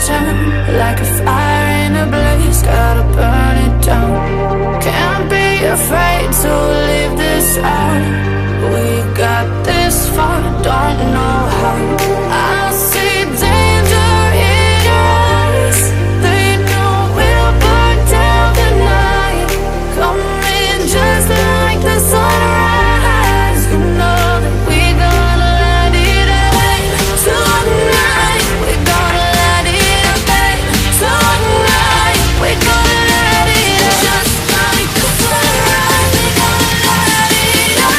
turn, like a fire in a blaze, gotta burn it down. Can't be afraid to leave this out. We got this far, don't know how. I see danger in your eyes. They know we'll burn down the night. Coming just like the sunrise. You know that we gonna let it rain. Tonight we gonna let it rain. Tonight we gonna let it rain. Just like the sunrise, we gonna let it rain.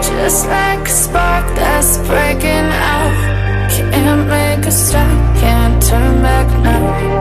Just like a spark that's breaking out. Can't make a stop, can't turn back now.